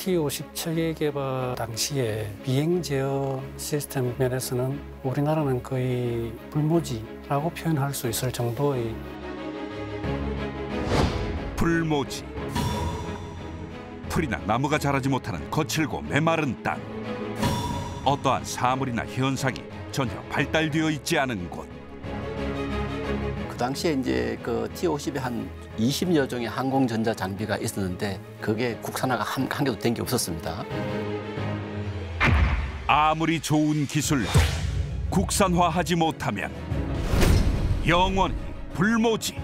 T-50 체계 개발 당시에 비행 제어 시스템 면에서는 우리나라는 거의 불모지라고 표현할 수 있을 정도의 불모지. 풀이나 나무가 자라지 못하는 거칠고 메마른 땅. 어떠한 사물이나 현상이 전혀 발달되어 있지 않은 곳. 그 당시에 이제 그 T-50에 한 20여 종의 항공전자 장비가 있었는데 그게 국산화가 한 개도 된 게 없었습니다. 아무리 좋은 기술도 국산화하지 못하면 영원히 불모지.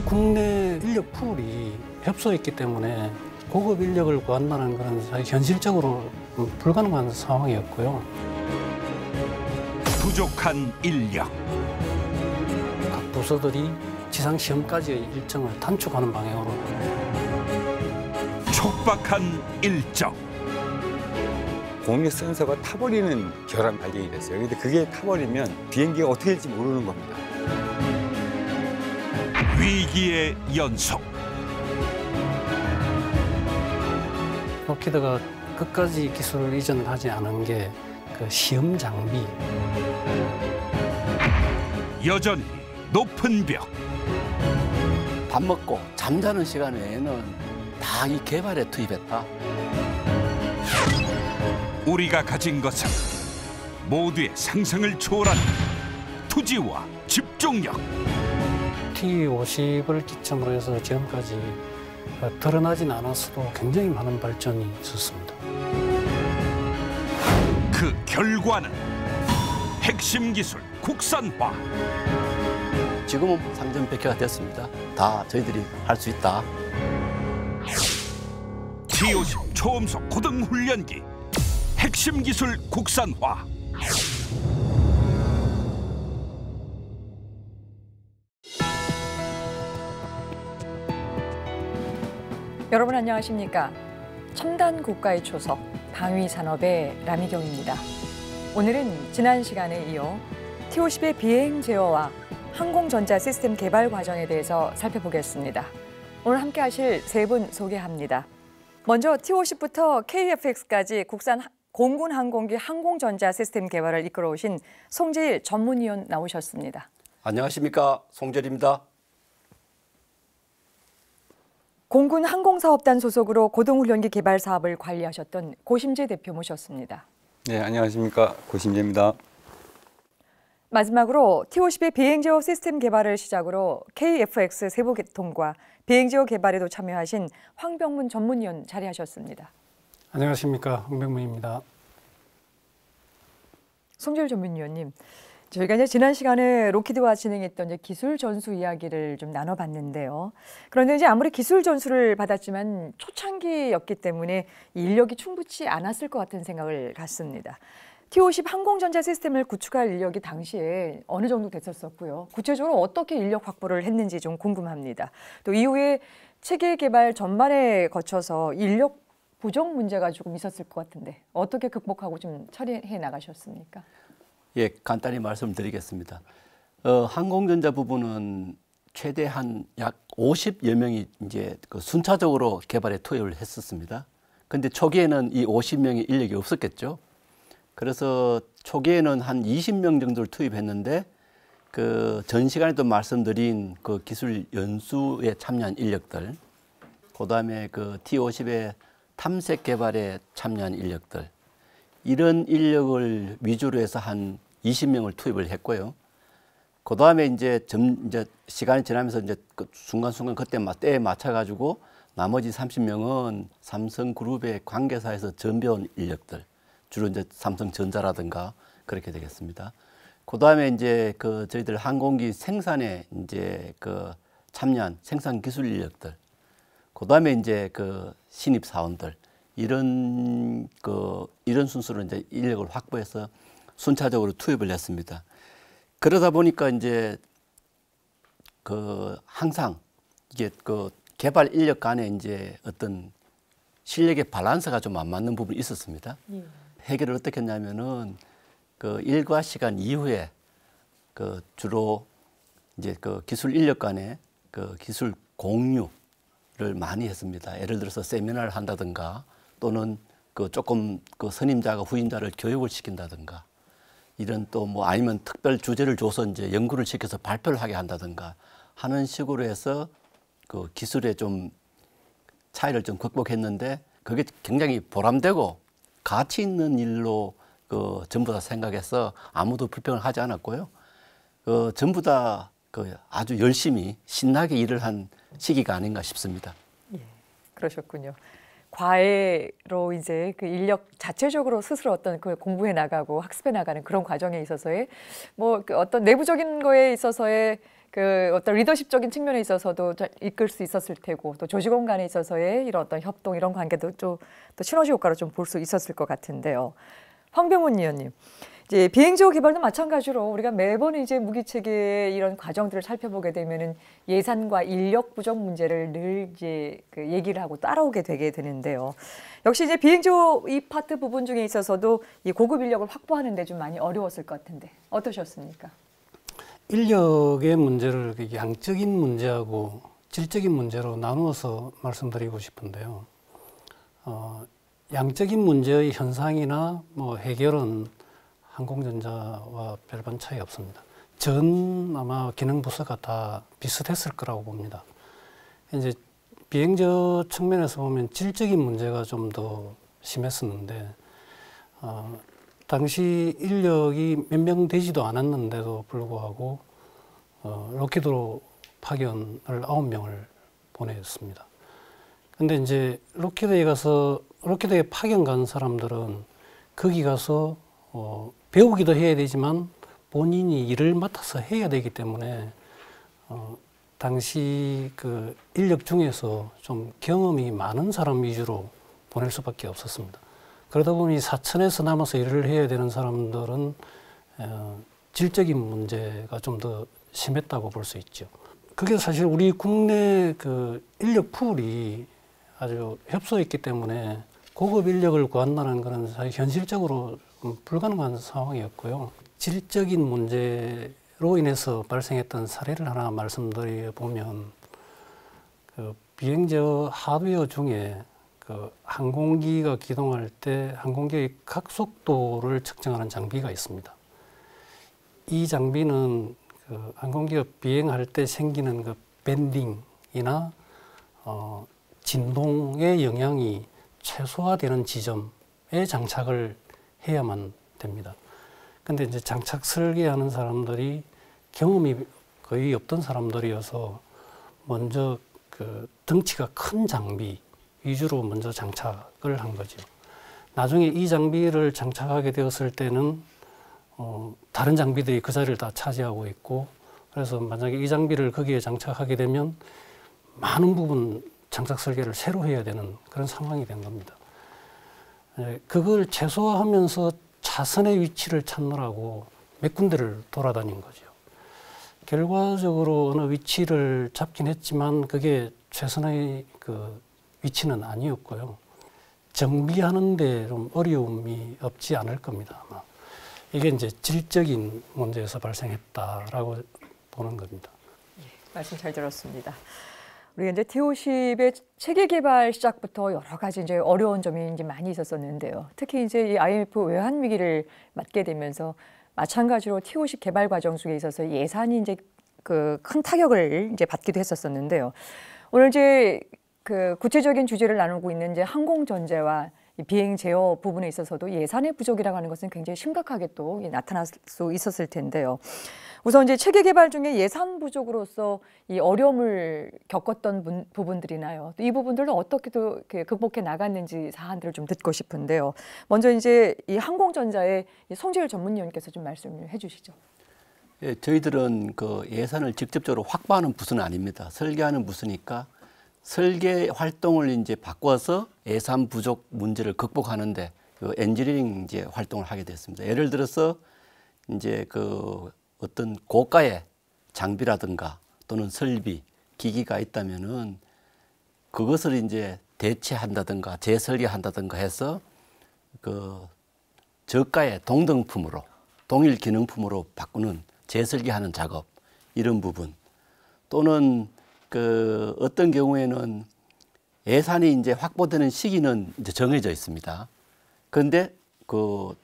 국내 인력 풀이 협소했기 때문에 고급 인력을 구한다는 것은 사실 현실적으로 불가능한 상황이었고요. 부족한 인력. 각 부서들이 지상시험까지의 일정을 단축하는 방향으로 촉박한 일정. 공력 센서가 타버리는 결함 발견이 됐어요. 근데 그게 타버리면 비행기가 어떻게 될지 모르는 겁니다. 위기의 연속. 로키드가 끝까지 기술을 이전하지 않은 게 그 시험 장비. 여전히 높은 벽. 밥 먹고 잠자는 시간 외에는 다 이 개발에 투입했다. 우리가 가진 것은 모두의 상상을 초월하는 투지와 집중력. T-50을 기점으로 해서 지금까지 드러나진 않았어도 굉장히 많은 발전이 있었습니다. 그 결과는 핵심 기술 국산화. 지금은 상전백회가 됐습니다. 다 저희들이 할 수 있다. T-50 초음속 고등훈련기 핵심 기술 국산화. 여러분 안녕하십니까? 첨단 국가의 초석, 방위 산업의 라미경입니다. 오늘은 지난 시간에 이어 T-50의 비행 제어와 항공전자 시스템 개발 과정에 대해서 살펴보겠습니다. 오늘 함께 하실 세 분 소개합니다. 먼저 T-50부터 KF-X까지 국산 공군 항공기 항공전자 시스템 개발을 이끌어오신 송재일 전문위원 나오셨습니다. 안녕하십니까, 송재일입니다. 공군 항공사업단 소속으로 고등훈련기 개발 사업을 관리하셨던 고심재 대표 모셨습니다. 네, 안녕하십니까. 고심재입니다. 마지막으로 T-50의 비행제어 시스템 개발을 시작으로 KF-X 세부 개통과 비행제어 개발에도 참여하신 황병문 전문위원 자리하셨습니다. 안녕하십니까, 황병문입니다. 송재일 전문위원님, 저희가 이제 지난 시간에 로키드와 진행했던 기술 전수 이야기를 좀 나눠봤는데요. 그런데 이제 아무리 기술 전수를 받았지만 초창기였기 때문에 인력이 충분치 않았을 것 같은 생각을 갖습니다. T-50 항공전자 시스템을 구축할 인력이 당시에 어느 정도 됐었고요. 구체적으로 어떻게 인력 확보를 했는지 좀 궁금합니다. 또 이후에 체계 개발 전반에 거쳐서 인력 부족 문제가 조금 있었을 것 같은데 어떻게 극복하고 좀 처리해 나가셨습니까? 예, 간단히 말씀드리겠습니다. 항공전자 부분은 최대 한 약 50여 명이 이제 그 순차적으로 개발에 투입을 했었습니다. 근데 초기에는 이 50명의 인력이 없었겠죠. 그래서 초기에는 한 20명 정도를 투입했는데 그 전 시간에도 말씀드린 그 기술 연수에 참여한 인력들, 그다음에 그 T-50의 탐색 개발에 참여한 인력들, 이런 인력을 위주로 해서 한 20명을 투입을 했고요. 그 다음에 이제 시간이 지나면서 이제 그 순간순간 그때 때에 맞춰가지고 나머지 30명은 삼성그룹의 관계사에서 전배원 인력들, 주로 이제 삼성전자라든가 그렇게 되겠습니다. 그 다음에 이제 그 저희들 항공기 생산에 이제 그 참여한 생산 기술 인력들, 그 다음에 이제 그 신입 사원들, 이런 순서로 이제 인력을 확보해서 순차적으로 투입을 했습니다. 그러다 보니까 이제 그 항상 이게 그 개발 인력 간에 이제 어떤 실력의 밸런스가 좀 안 맞는 부분이 있었습니다. 해결을 어떻게 했냐면은 그 일과 시간 이후에 그 주로 이제 그 기술 인력 간의 그 기술 공유를 많이 했습니다. 예를 들어서 세미나를 한다든가 또는 그 조금 그 선임자가 후임자를 교육을 시킨다든가 이런 또 뭐 아니면 특별 주제를 줘서 이제 연구를 시켜서 발표를 하게 한다든가 하는 식으로 해서 그 기술의 좀 차이를 좀 극복했는데 그게 굉장히 보람되고 가치 있는 일로 그 전부 다 생각해서 아무도 불평을 하지 않았고요. 그 전부 다 그 아주 열심히 신나게 일을 한 시기가 아닌가 싶습니다. 예, 그러셨군요. 과외로 이제 그 인력 자체적으로 스스로 어떤 그 공부해 나가고 학습해 나가는 그런 과정에 있어서의 뭐 그 어떤 내부적인 거에 있어서의 그 어떤 리더십적인 측면에 있어서도 이끌 수 있었을 테고 또 조직원 간에 있어서의 이런 어떤 협동 이런 관계도 또 시너지 효과로 좀 볼 수 있었을 것 같은데요. 황병훈 위원님. 이제 비행지호 개발도 마찬가지로 우리가 매번 이제 무기 체계의 이런 과정들을 살펴보게 되면은 예산과 인력 부족 문제를 늘 이제 그 얘기를 하고 따라오게 되게 되는데요. 역시 이제 비행지호 이 파트 부분 중에 있어서도 이 고급 인력을 확보하는 데 좀 많이 어려웠을 것 같은데 어떠셨습니까? 인력의 문제를 양적인 문제하고 질적인 문제로 나누어서 말씀드리고 싶은데요. 양적인 문제의 현상이나 뭐 해결은 항공전자와 별반 차이 없습니다. 전 아마 기능 부서가 다 비슷했을 거라고 봅니다. 이제 비행저 측면에서 보면 질적인 문제가 좀 더 심했었는데 당시 인력이 몇 명 되지도 않았는데도 불구하고 로키드로 파견을 9명을 보냈습니다. 근데 이제 로키드에 파견 간 사람들은 거기 가서 배우기도 해야 되지만 본인이 일을 맡아서 해야 되기 때문에 당시 그 인력 중에서 좀 경험이 많은 사람 위주로 보낼 수밖에 없었습니다. 그러다 보니 사천에서 남아서 일을 해야 되는 사람들은 질적인 문제가 좀 더 심했다고 볼 수 있죠. 그게 사실 우리 국내 그 인력 풀이 아주 협소했기 때문에 고급 인력을 구한다는 것은 사실 현실적으로 불가능한 상황이었고요. 질적인 문제로 인해서 발생했던 사례를 하나 말씀드려 보면 그 비행저 하드웨어 중에 그 항공기가 기동할 때 항공기의 각속도를 측정하는 장비가 있습니다. 이 장비는 그 항공기가 비행할 때 생기는 그 밴딩이나 진동의 영향이 최소화되는 지점에 장착을 해야만 됩니다. 근데 이제 장착 설계하는 사람들이 경험이 거의 없던 사람들이어서 먼저 그 덩치가 큰 장비 위주로 먼저 장착을 한 거죠. 나중에 이 장비를 장착하게 되었을 때는 다른 장비들이 그 자리를 다 차지하고 있고, 그래서 만약에 이 장비를 거기에 장착하게 되면 많은 부분 장착 설계를 새로 해야 되는 그런 상황이 된 겁니다. 그걸 최소화하면서 차선의 위치를 찾느라고 몇 군데를 돌아다닌 거죠. 결과적으로 어느 위치를 잡긴 했지만 그게 최선의 그 위치는 아니었고요. 정비하는데 좀 어려움이 없지 않을 겁니다, 아마. 이게 이제 질적인 문제에서 발생했다라고 보는 겁니다. 말씀 잘 들었습니다. 우리가 이제 T-50의 체계 개발 시작부터 여러 가지 이제 어려운 점이 이제 많이 있었었는데요. 특히 이제 이 IMF 외환 위기를 맞게 되면서 마찬가지로 T-50 개발 과정 속에 있어서 예산이 이제 그 큰 타격을 이제 받기도 했었었는데요. 오늘 이제 그 구체적인 주제를 나누고 있는 이제 항공전제와 비행 제어 부분에 있어서도 예산의 부족이라고 하는 것은 굉장히 심각하게 또 나타날 수 있었을 텐데요. 우선 이제 체계 개발 중에 예산 부족으로서 이 어려움을 겪었던 부분들이나요. 이 부분들은 어떻게 또 극복해 나갔는지 사안들을 좀 듣고 싶은데요. 먼저 이제 이 항공전자의 송재일 전문위원께서 좀 말씀을 해주시죠. 예, 저희들은 그 예산을 직접적으로 확보하는 부서는 아닙니다. 설계하는 부서니까 설계 활동을 이제 바꿔서 예산 부족 문제를 극복하는데 그 엔지니어링 이제 활동을 하게 됐습니다. 예를 들어서 이제 그 어떤 고가의 장비라든가 또는 설비, 기기가 있다면은 그것을 이제 대체한다든가 재설계한다든가 해서 그 저가의 동등품으로 동일 기능품으로 바꾸는 재설계하는 작업 이런 부분 또는 그 어떤 경우에는 예산이 이제 확보되는 시기는 이제 정해져 있습니다. 그런데 그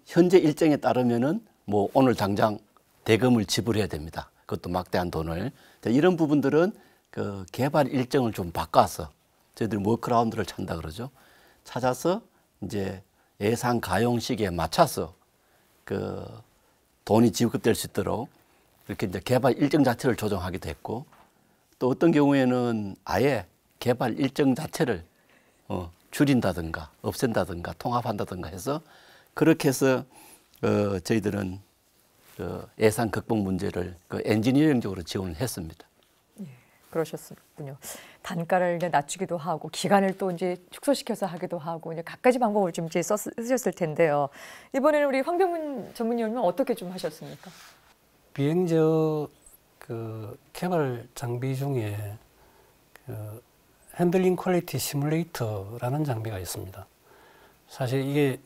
현재 일정에 따르면은 뭐 오늘 당장 대금을 지불해야 됩니다. 그것도 막대한 돈을. 이런 부분들은 그 개발 일정을 좀 바꿔서 저희들이 워크라운드를 찾는다 그러죠. 찾아서 이제 예산 가용 시기에 맞춰서 그 돈이 지급될 수 있도록 이렇게 이제 개발 일정 자체를 조정하기도 했고, 또 어떤 경우에는 아예 개발 일정 자체를 줄인다든가 없앤다든가 통합한다든가 해서 그렇게 해서 저희들은 예산 극복 문제를 엔지니어링적으로 지원을 했습니다. 예, 그러셨군요. 단가를 이제 낮추기도 하고 기간을 또 이제 축소시켜서 하기도 하고 이제 갖가지 방법을 좀 이제 쓰셨을 텐데요. 이번에는 우리 황병문 전문위원님은 어떻게 좀 하셨습니까? 비행저 그 개발 장비 중에 그 핸들링 퀄리티 시뮬레이터라는 장비가 있습니다. 사실 이게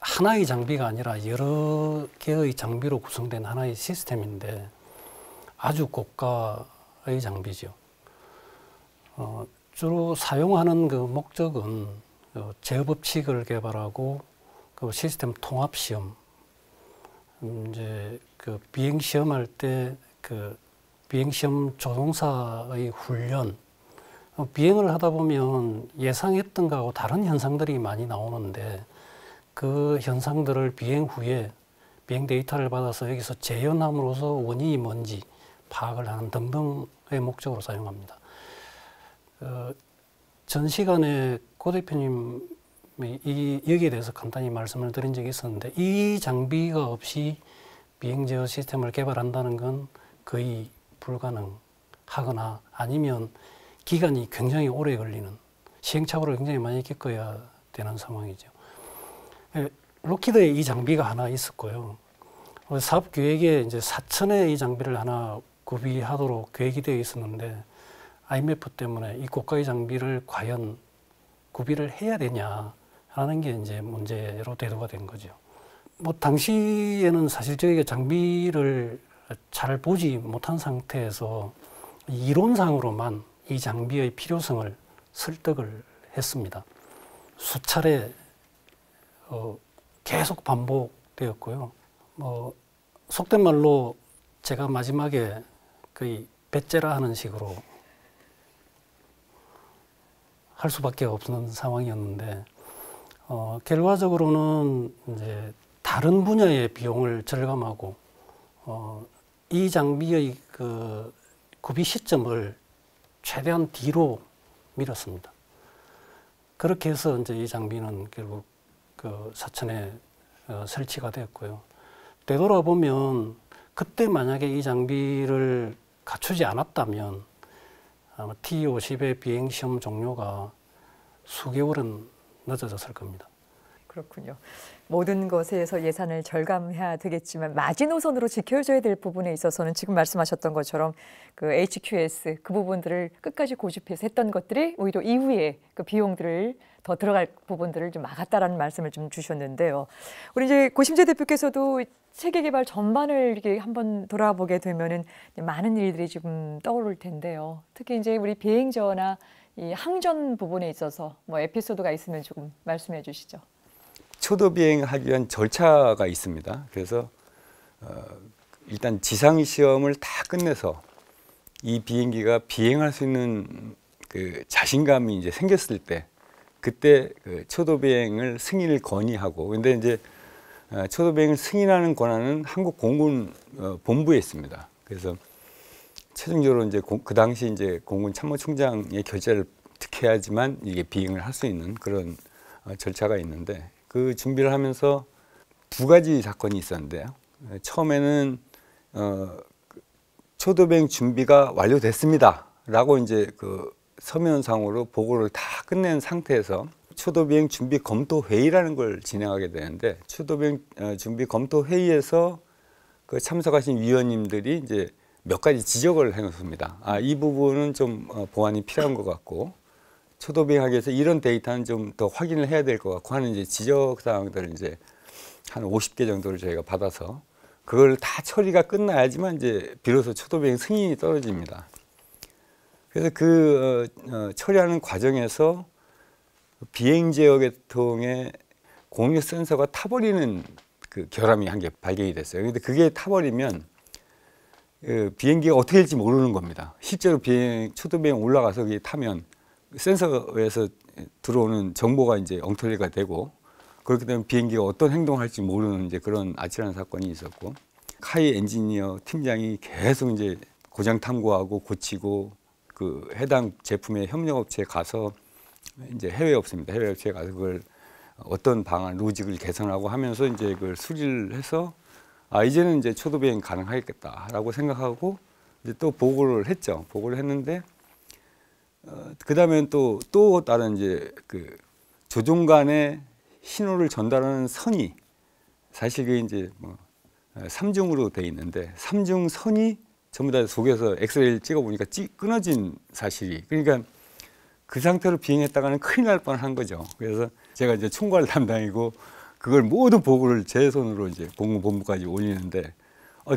하나의 장비가 아니라 여러 개의 장비로 구성된 하나의 시스템인데 아주 고가의 장비죠. 주로 사용하는 그 목적은 제어법칙을 개발하고 그 시스템 통합 시험, 이제 그 비행 시험할 때 그 비행 시험 조종사의 훈련, 비행을 하다 보면 예상했던 거하고 다른 현상들이 많이 나오는데 그 현상들을 비행 후에 비행 데이터를 받아서 여기서 재현함으로써 원인이 뭔지 파악을 하는 등등의 목적으로 사용합니다. 전 시간에 고 대표님이 여기에 대해서 간단히 말씀을 드린 적이 있었는데 이 장비가 없이 비행 제어 시스템을 개발한다는 건 거의 불가능하거나 아니면 기간이 굉장히 오래 걸리는 시행착오를 굉장히 많이 겪어야 되는 상황이죠. 록히드에 이 장비가 하나 있었고요. 사업 계획에 이제 4천의 이 장비를 하나 구비하도록 계획이 되어 있었는데 IMF 때문에 이 고가의 장비를 과연 구비를 해야 되냐라는 게 이제 문제로 대두가 된 거죠. 뭐 당시에는 사실 저희가 장비를 잘 보지 못한 상태에서 이론상으로만 이 장비의 필요성을 설득을 했습니다. 수차례 계속 반복되었고요. 속된 말로 제가 마지막에 거의 배째라 하는 식으로 할 수밖에 없는 상황이었는데 결과적으로는 이제 다른 분야의 비용을 절감하고 이 장비의 그 구비 시점을 최대한 뒤로 밀었습니다. 그렇게 해서 이제 이 장비는 결국 그 사천에 설치가 되었고요. 되돌아보면 그때 만약에 이 장비를 갖추지 않았다면 아마 T-50의 비행 시험 종료가 수개월은 늦어졌을 겁니다. 그렇군요. 모든 것에서 예산을 절감해야 되겠지만 마지노선으로 지켜줘야 될 부분에 있어서는 지금 말씀하셨던 것처럼 그 HQS 그 부분들을 끝까지 고집해서 했던 것들이 오히려 이후에 그 비용들을 더 들어갈 부분들을 좀 막았다라는 말씀을 좀 주셨는데요. 우리 이제 고심재 대표께서도 체계 개발 전반을 이렇게 한번 돌아보게 되면은 많은 일들이 지금 떠오를 텐데요. 특히 이제 우리 비행저나 이 항전 부분에 있어서 뭐 에피소드가 있으면 조금 말씀해 주시죠. 초도 비행하기 위한 절차가 있습니다. 그래서 일단 지상 시험을 다 끝내서 이 비행기가 비행할 수 있는 그 자신감이 이제 생겼을 때 그때 그 초도 비행을 승인을 건의하고, 근데 이제 초도 비행을 승인하는 권한은 한국 공군 본부에 있습니다. 그래서 최종적으로 이제 그 당시 이제 공군 참모총장의 결재를 득해야지만 이게 비행을 할 수 있는 그런 절차가 있는데, 그 준비를 하면서 두 가지 사건이 있었는데요. 처음에는 초도 비행 준비가 완료됐습니다 라고 이제 그 서면상으로 보고를 다 끝낸 상태에서 초도 비행 준비 검토 회의라는 걸 진행하게 되는데, 초도 비행 준비 검토 회의에서 그 참석하신 위원님들이 이제 몇 가지 지적을 해놓습니다. 이 부분은 좀 보완이 필요한 것 같고, 초도 비행하기 위해서 이런 데이터는 좀 더 확인을 해야 될 것 같고 하는 이제 지적 사항들을 이제 한 50개 정도를 저희가 받아서 그걸 다 처리가 끝나야지만 이제 비로소 초도 비행 승인이 떨어집니다. 그래서 그 처리하는 과정에서 비행 제어 계통의 공유 센서가 타버리는 그 결함이 한 개 발견이 됐어요. 근데 그게 타버리면 비행기가 어떻게 될지 모르는 겁니다. 실제로 초도 비행 올라가서 그게 타면 센서에서 들어오는 정보가 이제 엉터리가 되고, 그렇기 때문에 비행기가 어떤 행동을 할지 모르는 이제 그런 아찔한 사건이 있었고, 카이 엔지니어 팀장이 계속 이제 고장 탐구하고 고치고, 그 해당 제품의 협력업체에 가서 이제 해외 업체에 가서 그걸 어떤 방안, 로직을 개선하고 하면서 이제 그걸 수리를 해서 이제는 이제 초도 비행 가능하겠다라고 생각하고 이제 또 보고를 했죠. 보고를 했는데 그 다음엔 또 다른 이제 그 조종간의 신호를 전달하는 선이, 사실 그게 이제 뭐 3중으로 돼 있는데 3중 선이 전부 다 속에서 엑스레이를 찍어 보니까 끊어진 사실이, 그러니까 그 상태로 비행했다가는 큰일 날 뻔한 거죠. 그래서 제가 이제 총괄 담당이고 그걸 모든 보고를 제 손으로 이제 공군본부까지 올리는데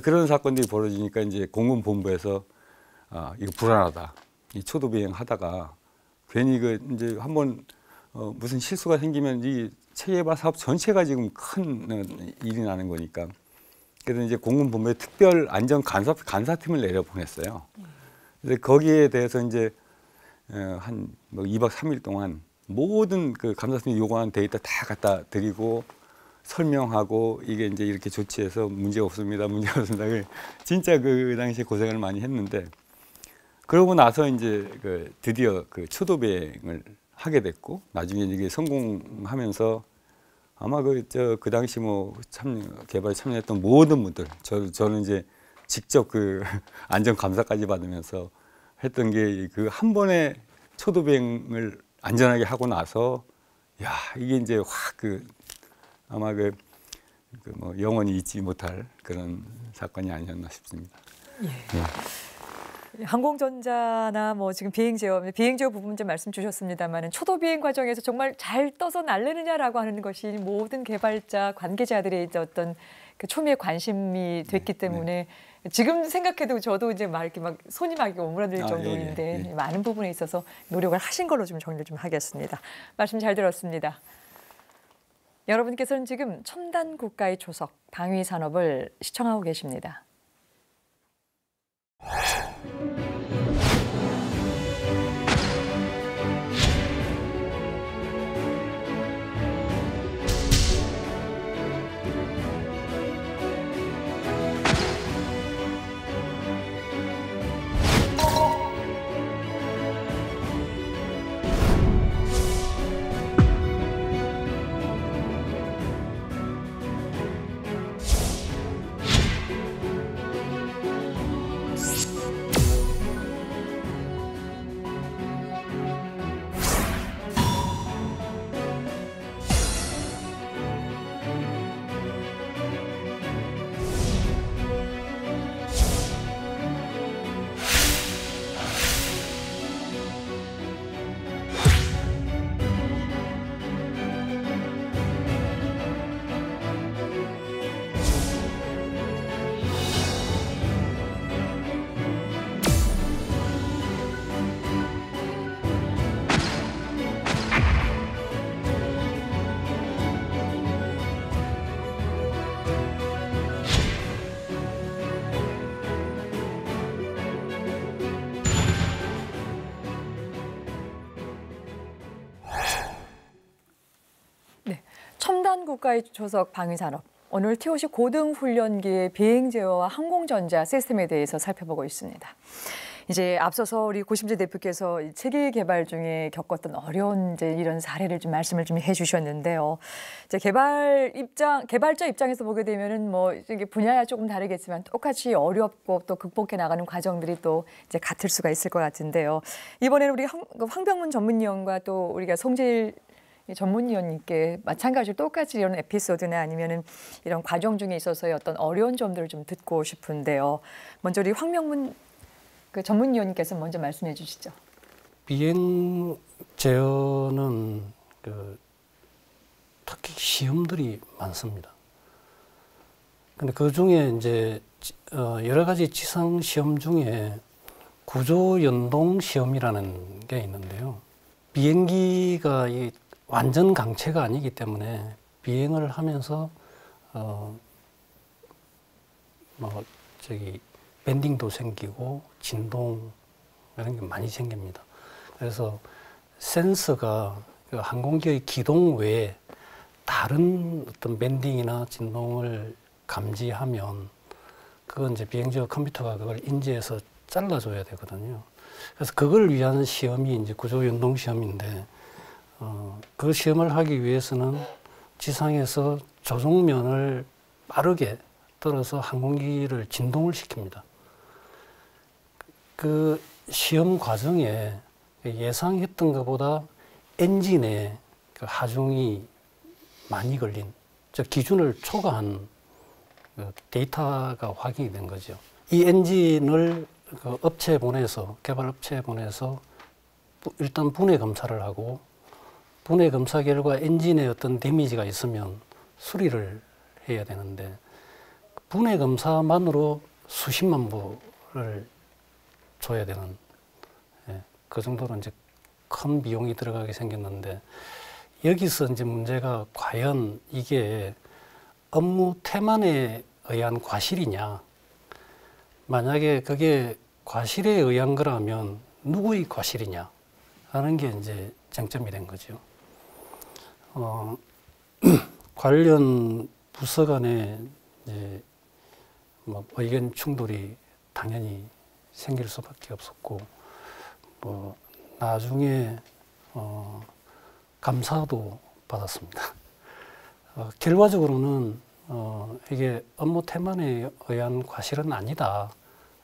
그런 사건들이 벌어지니까 이제 공군본부에서 이거 불안하다. 이 초도 비행 하다가 괜히 그 이제 한번 무슨 실수가 생기면 이 체계개발 사업 전체가 지금 큰 일이 나는 거니까. 그래서 이제 공군본부에 특별 안전 간사팀을 내려 보냈어요. 그래서 거기에 대해서 이제 한 뭐 2박 3일 동안 모든 그 감사팀이 요구하는 데이터 다 갖다 드리고 설명하고, 이게 이제 이렇게 조치해서 문제 없습니다. 진짜 그 당시에 고생을 많이 했는데, 그러고 나서 이제 드디어 그 초도 비행을 하게 됐고, 나중에 이게 성공하면서 아마 그 당시 뭐 개발에 참여했던 모든 분들, 저는 이제 직접 그 안전 감사까지 받으면서 했던 게 그 한 번에 초도 비행을 안전하게 하고 나서, 야, 이게 이제 확 아마 뭐 영원히 잊지 못할 그런 사건이 아니었나 싶습니다. 예. 항공전자나 뭐 지금 비행 제어 부분 좀 말씀 주셨습니다만은 초도 비행 과정에서 정말 잘 떠서 날르느냐라고 하는 것이 모든 개발자 관계자들의 이제 어떤 그 초미의 관심이 됐기 때문에 지금 생각해도 저도 이제 이렇게 막 손이 막 오므라들 정도인데 많은 부분에 있어서 노력을 하신 걸로 좀 정리를 좀 하겠습니다. 말씀 잘 들었습니다. 여러분께서는 지금 첨단 국가의 초석 방위 산업을 시청하고 계십니다. 첨단 국가의 초석 방위 산업. 오늘 TOC 고등훈련기의 비행 제어와 항공전자 시스템에 대해서 살펴보고 있습니다. 이제 앞서서 우리 고심재 대표께서 체계 개발 중에 겪었던 어려운 이런 사례를 좀 말씀을 좀 해주셨는데요. 이제 개발자 입장에서 보게 되면은 뭐 이게 분야야 조금 다르겠지만 똑같이 어렵고 또 극복해 나가는 과정들이 또 이제 같을 수가 있을 것 같은데요. 이번에는 우리 황병문 전문위원과 또 우리가 송재일 전문위원님께 마찬가지로 똑같이 이런 에피소드나 아니면은 이런 과정 중에 있어서의 어떤 어려운 점들을 좀 듣고 싶은데요. 먼저 우리 황명문 그 전문위원님께서 먼저 말씀해 주시죠. 비행 제어는 특히 시험들이 많습니다. 근데 그 중에 이제 여러 가지 지상 시험 중에 구조 연동 시험이라는 게 있는데요. 비행기가 이 완전 강체가 아니기 때문에 비행을 하면서 밴딩도 생기고 진동 이런 게 많이 생깁니다. 그래서 센서가 그 항공기의 기동 외에 다른 어떤 밴딩이나 진동을 감지하면 그건 이제 비행적 컴퓨터가 그걸 인지해서 잘라줘야 되거든요. 그래서 그걸 위한 시험이 이제 구조 연동 시험인데 그 시험을 하기 위해서는 지상에서 조종면을 빠르게 떨어서 항공기를 진동을 시킵니다. 그 시험 과정에 예상했던 것보다 엔진에 그 하중이 많이 걸린, 즉 기준을 초과한 그 데이터가 확인이 된 거죠. 이 엔진을 그 업체에 보내서, 개발 업체에 보내서 일단 분해 검사를 하고, 분해 검사 결과 엔진에 어떤 데미지가 있으면 수리를 해야 되는데, 분해 검사만으로 수십만 불을 줘야 되는, 그 정도로 이제 큰 비용이 들어가게 생겼는데, 여기서 이제 문제가 과연 이게 업무 태만에 의한 과실이냐, 만약에 그게 과실에 의한 거라면 누구의 과실이냐 하는 게 이제 쟁점이 된 거죠. 관련 부서 간에 이제 뭐 의견 충돌이 당연히 생길 수밖에 없었고, 뭐 나중에 감사도 받았습니다. 결과적으로는 이게 업무 태만에 의한 과실은 아니다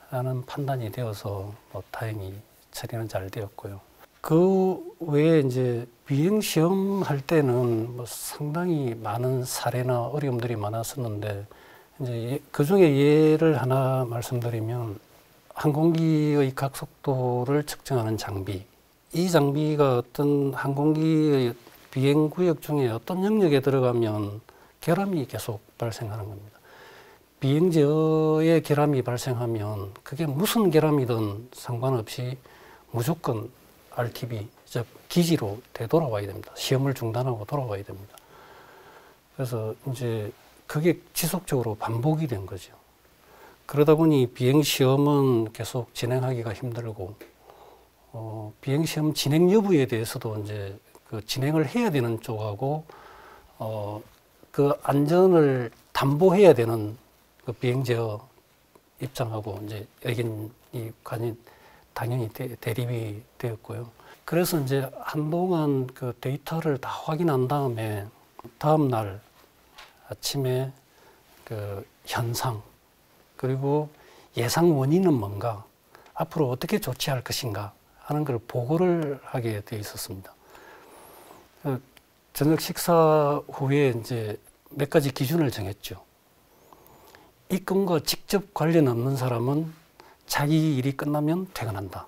라는 판단이 되어서 뭐 다행히 처리는 잘 되었고요. 그 외에 이제 비행 시험 할 때는 뭐 상당히 많은 사례나 어려움들이 많았었는데, 이제 그 중에 예를 하나 말씀드리면, 항공기의 각속도를 측정하는 장비, 이 장비가 어떤 항공기의 비행 구역 중에 어떤 영역에 들어가면 결함이 계속 발생하는 겁니다. 비행제어에 결함이 발생하면 그게 무슨 결함이든 상관없이 무조건 RTB, 즉 기지로 되돌아와야 됩니다. 시험을 중단하고 돌아와야 됩니다. 그래서 이제 그게 지속적으로 반복이 된 거죠. 그러다 보니 비행시험은 계속 진행하기가 힘들고, 비행시험 진행 여부에 대해서도 이제 그 진행을 해야 되는 쪽하고, 그 안전을 담보해야 되는 그 비행제어 입장하고 이제 의견이 당연히 대립이 되었고요. 그래서 이제 한동안 그 데이터를 다 확인한 다음에 다음 날 아침에 그 현상, 그리고 예상 원인은 뭔가, 앞으로 어떻게 조치할 것인가 하는 걸 보고를 하게 돼 있었습니다. 저녁 식사 후에 이제 몇 가지 기준을 정했죠. 이 건과 직접 관련 없는 사람은 자기 일이 끝나면 퇴근한다.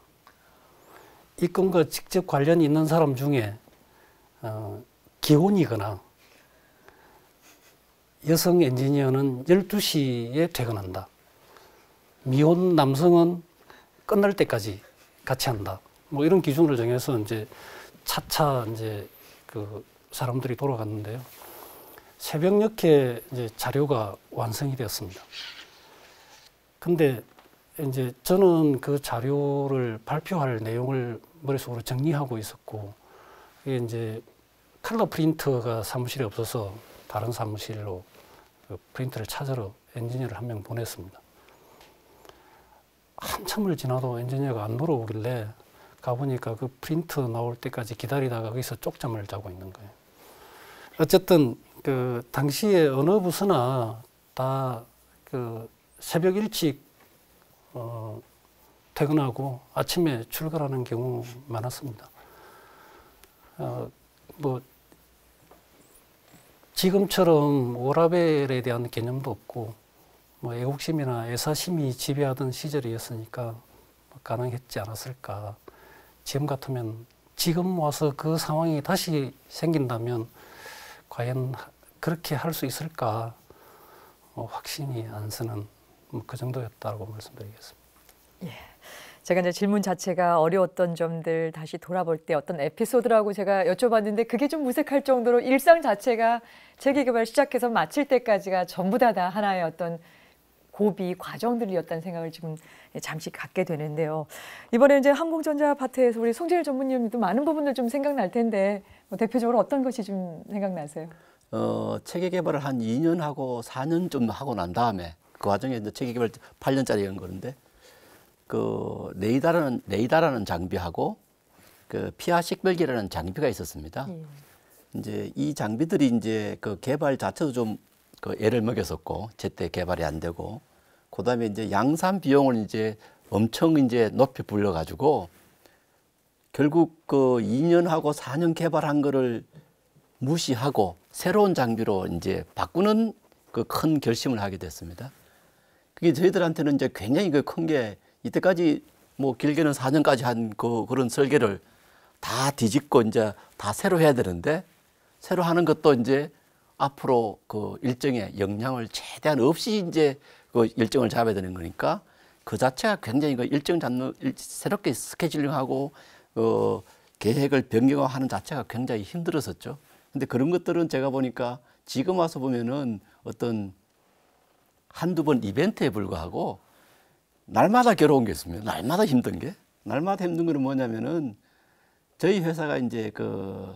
이 건과 직접 관련이 있는 사람 중에 기혼이거나 여성 엔지니어는 12시에 퇴근한다. 미혼 남성은 끝날 때까지 같이 한다. 뭐 이런 기준을 정해서 이제 차차 이제 그 사람들이 돌아갔는데요. 새벽녘에 이제 자료가 완성이 되었습니다. 근데 이제 저는 그 자료를 발표할 내용을 머릿속으로 정리하고 있었고, 이게 이제 컬러 프린터가 사무실에 없어서 다른 사무실로 그 프린터를 찾으러 엔지니어를 한 명 보냈습니다. 한참을 지나도 엔지니어가 안 돌아오길래 가보니까 그 프린터 나올 때까지 기다리다가 거기서 쪽잠을 자고 있는 거예요. 어쨌든 그 당시에 어느 부서나 다 그 새벽 일찍 퇴근하고 아침에 출근하는 경우 많았습니다. 뭐 지금처럼 워라밸에 대한 개념도 없고, 뭐 애국심이나 애사심이 지배하던 시절이었으니까 가능했지 않았을까. 지금 같으면, 지금 와서 그 상황이 다시 생긴다면 과연 그렇게 할 수 있을까, 확신이 안 서는 그 정도였다고 말씀드리겠습니다. 예. 제가 이제 질문 자체가 어려웠던 점들 다시 돌아볼 때 어떤 에피소드라고 제가 여쭤봤는데 그게 좀 무색할 정도로 일상 자체가 체계 개발 시작해서 마칠 때까지가 전부 다 하나의 어떤 고비 과정들이었다는 생각을 지금 잠시 갖게 되는데요. 이번에 이제 항공전자 파트에서 우리 송재일 전문위원님도 많은 부분들 좀 생각날 텐데 뭐 대표적으로 어떤 것이 좀 생각나세요? 체계 개발을 한 2년 하고 4년 좀 하고 난 다음에 그 과정에 이제 체계 개발 8년짜리 연구인데 그 레이더라는 장비하고 그 피하 식별기라는 장비가 있었습니다. 이제 이 장비들이 이제 그 개발 자체도 좀 그 애를 먹였었고 제때 개발이 안 되고 그다음에 이제 양산 비용을 이제 엄청 이제 높이 불려 가지고 결국 그 2년하고 4년 개발한 거를 무시하고 새로운 장비로 이제 바꾸는 그 큰 결심을 하게 됐습니다. 그게 저희들한테는 이제 굉장히 그 큰 게 이때까지 뭐 길게는 4년까지 한 그런 설계를 다 뒤집고 이제 다 새로 해야 되는데 새로 하는 것도 이제 앞으로 그 일정에 영향을 최대한 없이 이제 그 일정을 잡아야 되는 거니까 그 자체가 굉장히 그 일정 잡는 새롭게 스케줄링하고 계획을 변경하는 자체가 굉장히 힘들었었죠. 근데 그런 것들은 제가 보니까 지금 와서 보면은 어떤 한두 번 이벤트에 불과하고 날마다 괴로운 게 있습니다. 날마다 힘든 게. 날마다 힘든 거는 뭐냐면은 저희 회사가 이제 그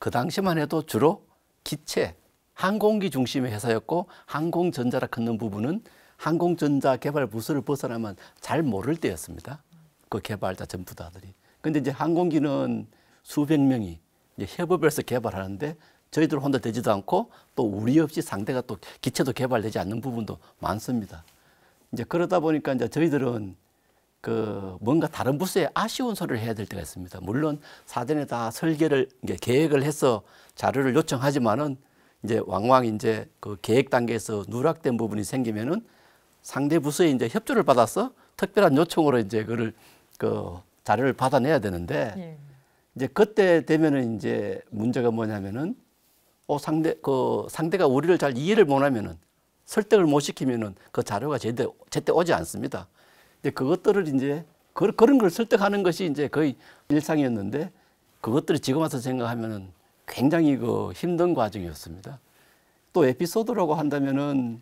당시만 해도 주로 기체, 항공기 중심의 회사였고 항공전자라 걷는 부분은 항공전자 개발 부서를 벗어나면 잘 모를 때였습니다. 그 개발자 전부 다들이. 근데 이제 항공기는 수백 명이 이제 협업해서 개발하는데 저희들 혼자 되지도 않고 또 우리 없이 상대가 또 기체도 개발되지 않는 부분도 많습니다. 이제 그러다 보니까 이제 저희들은 그 뭔가 다른 부서에 아쉬운 소리를 해야 될 때가 있습니다. 물론 사전에 다 설계를 이제 계획을 해서 자료를 요청하지만은 이제 왕왕 이제 그 계획 단계에서 누락된 부분이 생기면은 상대 부서에 이제 협조를 받아서 특별한 요청으로 이제 그걸 그 자료를 받아내야 되는데 이제 그때 되면은 이제 문제가 뭐냐면은 상대가 우리를 잘 이해를 못하면은 설득을 못 시키면은 그 자료가 제때 오지 않습니다. 근데 그것들을 이제 그런 걸 설득하는 것이 이제 거의 일상이었는데 그것들을 지금 와서 생각하면은 굉장히 그 힘든 과정이었습니다. 또 에피소드라고 한다면은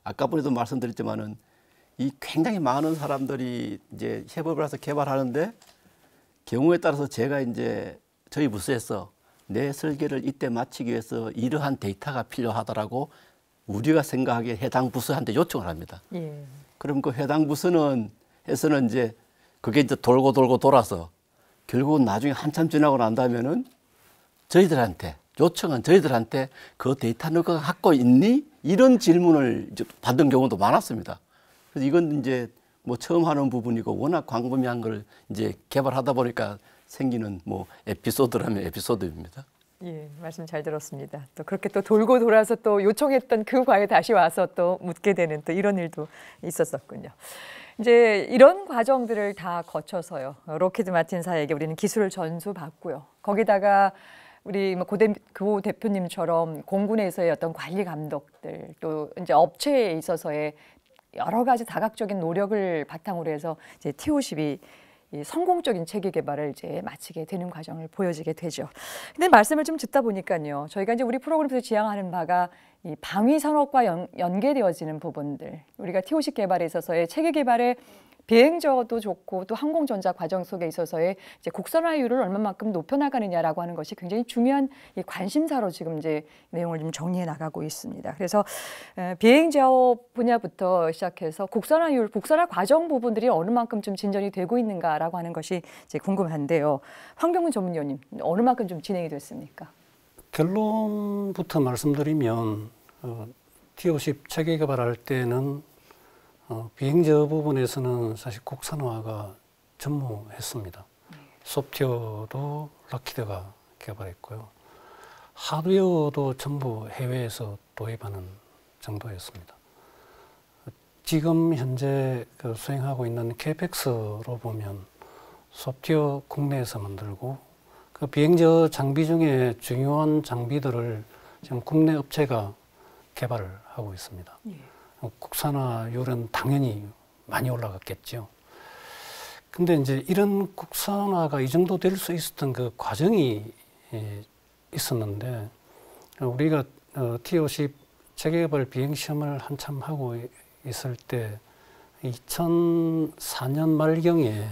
아까부터도 말씀드렸지만은 이 굉장히 많은 사람들이 이제 협업을 해서 개발하는데 경우에 따라서 제가 이제 저희 부서에서 내 설계를 이때 마치기 위해서 이러한 데이터가 필요하다라고 우리가 생각하기에 해당 부서한테 요청을 합니다. 그럼 그 해당 부서는 이제 그게 이제 돌고 돌아서 결국은 나중에 한참 지나고 난다면은 요청한 저희들한테 그 데이터 너가 갖고 있니? 이런 질문을 이제 받은 경우도 많았습니다. 그래서 이건 이제 뭐 처음 하는 부분이고 워낙 광범위한 걸 이제 개발하다 보니까 생기는 뭐 에피소드라면 에피소드입니다. 예, 말씀 잘 들었습니다. 또 그렇게 또 돌고 돌아서 또 요청했던 그 과에 다시 와서 또 묻게 되는 또 이런 일도 있었었군요. 이제 이런 과정들을 다 거쳐서요. 로키드 마틴사에게 우리는 기술을 전수받고요. 거기다가 우리 고 대표님처럼 공군에서의 어떤 관리 감독들 또 이제 업체에 있어서의 여러 가지 다각적인 노력을 바탕으로 해서 이제 T50이 이 성공적인 체계 개발을 이제 마치게 되는 과정을 보여지게 되죠. 근데 말씀을 좀 듣다 보니까요. 저희가 이제 우리 프로그램에서 지향하는 바가 이 방위 산업과 연계되어지는 부분들. 우리가 T50 개발에 있어서의 체계 개발의 비행저도 좋고 또 항공전자 과정 속에 있어서의 이제 국산화율을 얼마만큼 높여나가느냐라고 하는 것이 굉장히 중요한 이 관심사로 지금 이제 내용을 좀 정리해 나가고 있습니다. 그래서 비행제업 분야부터 시작해서 국산화율, 국산화 과정 부분들이 어느 만큼 좀 진전이 되고 있는가라고 하는 것이 이제 궁금한데요. 황병문 전문위원님, 어느 만큼 좀 진행이 됐습니까? 결론부터 말씀드리면 T50 체계 개발할 때는 비행저 부분에서는 사실 국산화가 전무했습니다. 소프트웨어도 락히드가 개발했고요. 하드웨어도 전부 해외에서 도입하는 정도였습니다. 지금 현재 수행하고 있는 KPX로 보면 소프트웨어 국내에서 만들고 그 비행저 장비 중에 중요한 장비들을 지금 국내 업체가 개발을 하고 있습니다. 국산화율은 당연히 많이 올라갔겠죠. 근데 이제 이런 국산화가 이 정도 될 수 있었던 그 과정이 있었는데, 우리가 T50 체계개발 비행 시험을 한참 하고 있을 때 2004년 말경에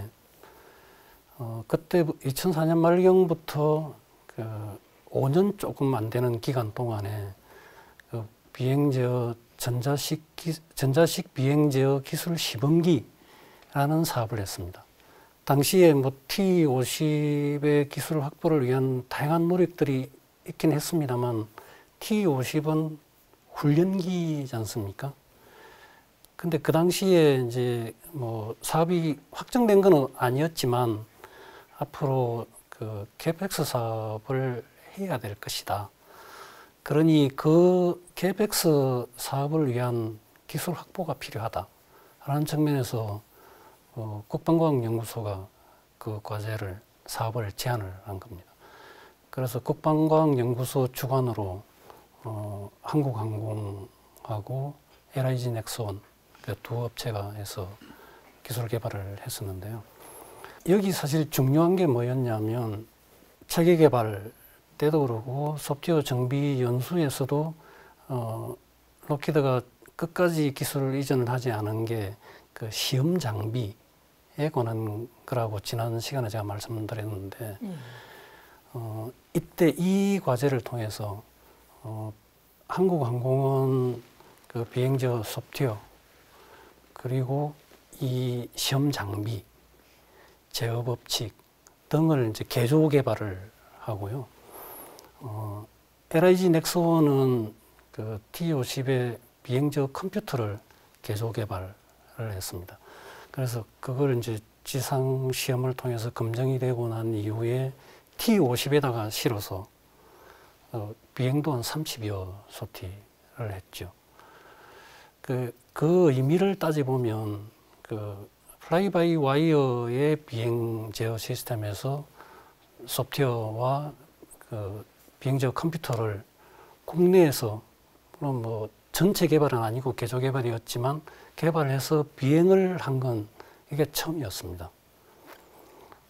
그때 2004년 말경부터 그 5년 조금 안 되는 기간 동안에 그 비행제어 전자식 비행제어 기술 시범기라는 사업을 했습니다. 당시에 뭐 T50의 기술 확보를 위한 다양한 노력들이 있긴 했습니다만 T50은 훈련기지 않습니까? 근데 그 당시에 이제 뭐 사업이 확정된 건 아니었지만 앞으로 그 CAPEX 사업을 해야 될 것이다. 그러니 그 CAPEX 사업을 위한 기술 확보가 필요하다라는 측면에서 국방과학연구소가 그 과제를 사업을 제안을 한 겁니다. 그래서 국방과학연구소 주관으로 한국항공하고 LIG 넥스원 그 두 업체가 해서 기술 개발을 했었는데요. 여기 사실 중요한 게 뭐였냐면 체계 개발 때도 그러고 소프트웨어 정비 연수에서도 록히드가 끝까지 기술 이전을 하지 않은 게 그 시험 장비에 관한 거라고 지난 시간에 제가 말씀드렸는데 이때 이 과제를 통해서 한국항공은 그 비행제어 소프트웨어 그리고 이 시험 장비, 제어 법칙 등을 이제 개조 개발을 하고요. LIG 넥스원은 그 T50의 비행제어 컴퓨터를 개조 개발을 했습니다. 그래서 그걸 이제 지상 시험을 통해서 검증이 되고 난 이후에 T50에다가 실어서 비행도 한 30여 소티를 했죠. 그 의미를 따져보면 그 플라이 바이 와이어의 비행 제어 시스템에서 소프트웨어와 그 비행 제어 컴퓨터를 국내에서 물론 뭐 전체 개발은 아니고 개조 개발이었지만 개발해서 비행을 한 건 이게 처음이었습니다.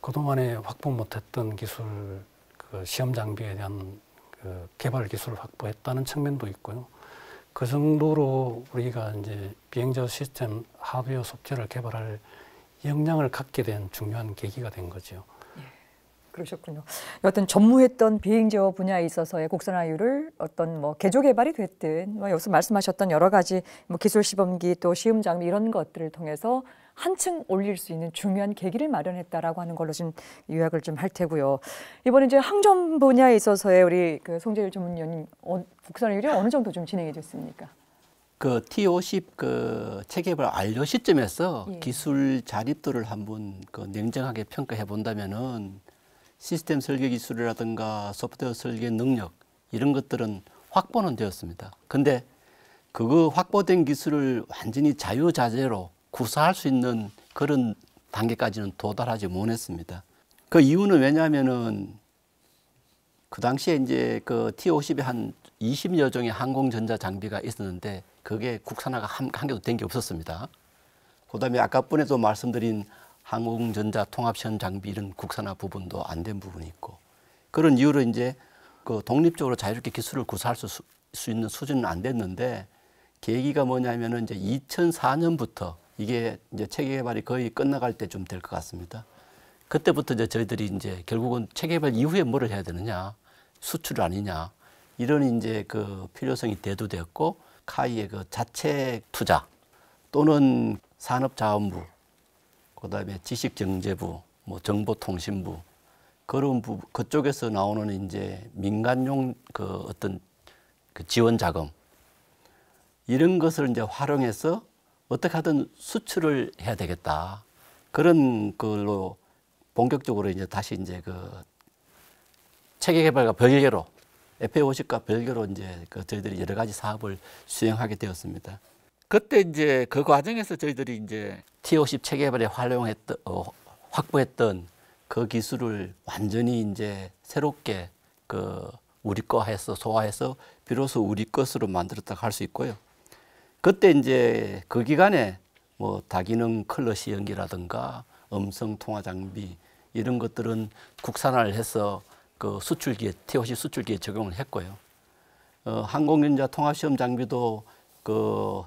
그동안에 확보 못했던 기술, 그 시험 장비에 대한 그 개발 기술을 확보했다는 측면도 있고요. 그 정도로 우리가 이제 비행제어 시스템 하드웨어 소프트웨어를 개발할 역량을 갖게 된 중요한 계기가 된 거죠. 그러셨군요. 여튼 전무했던 비행제어 분야에 있어서의 국산화율을 어떤 뭐 개조 개발이 됐든 뭐 여기서 말씀하셨던 여러 가지 뭐 기술 시범기 또 시험 장비 이런 것들을 통해서 한층 올릴 수 있는 중요한 계기를 마련했다라고 하는 걸로 좀 요약을 좀 할 테고요. 이번에 이제 항전 분야에 있어서의 우리 그 송재일 전문위원님 국산화율이 어느 정도 좀 진행이 됐습니까? 그 T50 그 체계개발 완료 시점에서 기술 자립도를 한번 그 냉정하게 평가해 본다면은 시스템 설계 기술이라든가 소프트웨어 설계 능력 이런 것들은 확보는 되었습니다. 근데 그거 확보된 기술을 완전히 자유자재로 구사할 수 있는 그런 단계까지는 도달하지 못했습니다. 그 이유는 왜냐하면은 그 당시에 이제 그 T50에 한 20여 종의 항공전자 장비가 있었는데 그게 국산화가 한 개도 된 게 없었습니다. 그다음에 아까 분에도 말씀드린 항공전자 통합시험 장비 이런 국산화 부분도 안 된 부분이 있고 그런 이유로 이제 그 독립적으로 자유롭게 기술을 구사할 수 있는 수준은 안 됐는데 계기가 뭐냐면은 이제 2004년부터 이게 이제 체계 개발이 거의 끝나갈 때쯤 될 것 같습니다. 그때부터 이제 저희들이 이제 결국은 체계 개발 이후에 뭐를 해야 되느냐 수출 아니냐 이런 이제 그 필요성이 대두되었고 카이의 그 자체 투자 또는 산업자원부 그다음에 지식정제부, 뭐 정보통신부 그런 그쪽에서 나오는 이제 민간용 그 어떤 그 지원 자금 이런 것을 이제 활용해서 어떻게 하든 수출을 해야 되겠다 그런 걸로 본격적으로 이제 다시 이제 그 체계 개발과 별개로 FA50과 별개로 이제 그 저희들이 여러 가지 사업을 수행하게 되었습니다. 그때 이제 그 과정에서 저희들이 이제 T50 체계개발에 확보했던 그 기술을 완전히 이제 새롭게 그 우리 거 해서 소화해서 비로소 우리 것으로 만들었다고 할 수 있고요. 그때 이제 그 기간에 뭐 다기능 컬러 시연기라든가 음성 통화 장비 이런 것들은 국산화를 해서 그 수출기에 TOC 수출기에 적용을 했고요. 항공전자 통합시험 장비도 그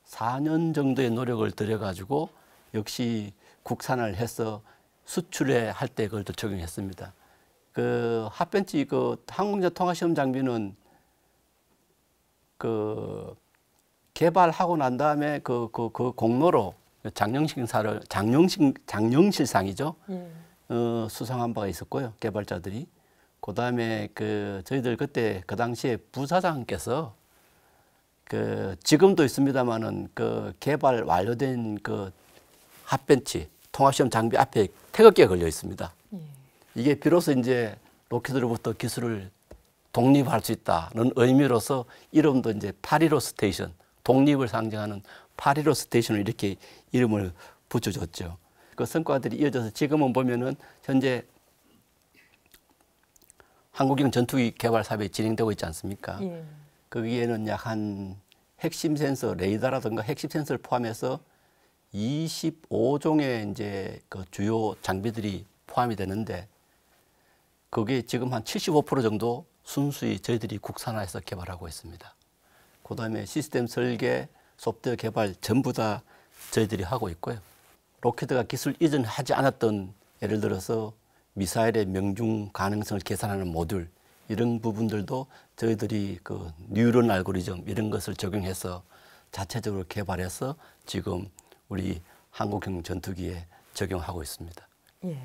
4년 정도의 노력을 들여가지고 역시 국산화를 해서 수출에 할 때 그걸 또 적용했습니다. 그 핫벤치 그 항공전자 통합시험 장비는 그 개발하고 난 다음에 그 공로로 장영실상이죠. 수상한 바가 있었고요. 개발자들이. 그다음에 그 저희들 그때 그 당시에 부사장께서 그 지금도 있습니다만은 그 개발 완료된 그 핫벤치 통합시험 장비 앞에 태극기가 걸려 있습니다. 이게 비로소 이제 로키드로부터 기술을 독립할 수 있다는 의미로서 이름도 이제 8.15 스테이션, 독립을 상징하는 8.15 스테이션을 이렇게 이름을 붙여줬죠. 그 성과들이 이어져서 지금은 보면은 현재 한국형 전투기 개발 사업이 진행되고 있지 않습니까? 예. 거기에는 약 한 핵심 센서, 레이더라든가 핵심 센서를 포함해서 25종의 이제 그 주요 장비들이 포함이 되는데 그게 지금 한 75% 정도 순수히 저희들이 국산화해서 개발하고 있습니다. 그다음에 시스템 설계, 소프트웨어 개발 전부 다 저희들이 하고 있고요. 로켓가 기술 이전하지 않았던 예를 들어서 미사일의 명중 가능성을 계산하는 모듈 이런 부분들도 저희들이 그 뉴런 알고리즘 이런 것을 적용해서 자체적으로 개발해서 지금 우리 한국형 전투기에 적용하고 있습니다. 예.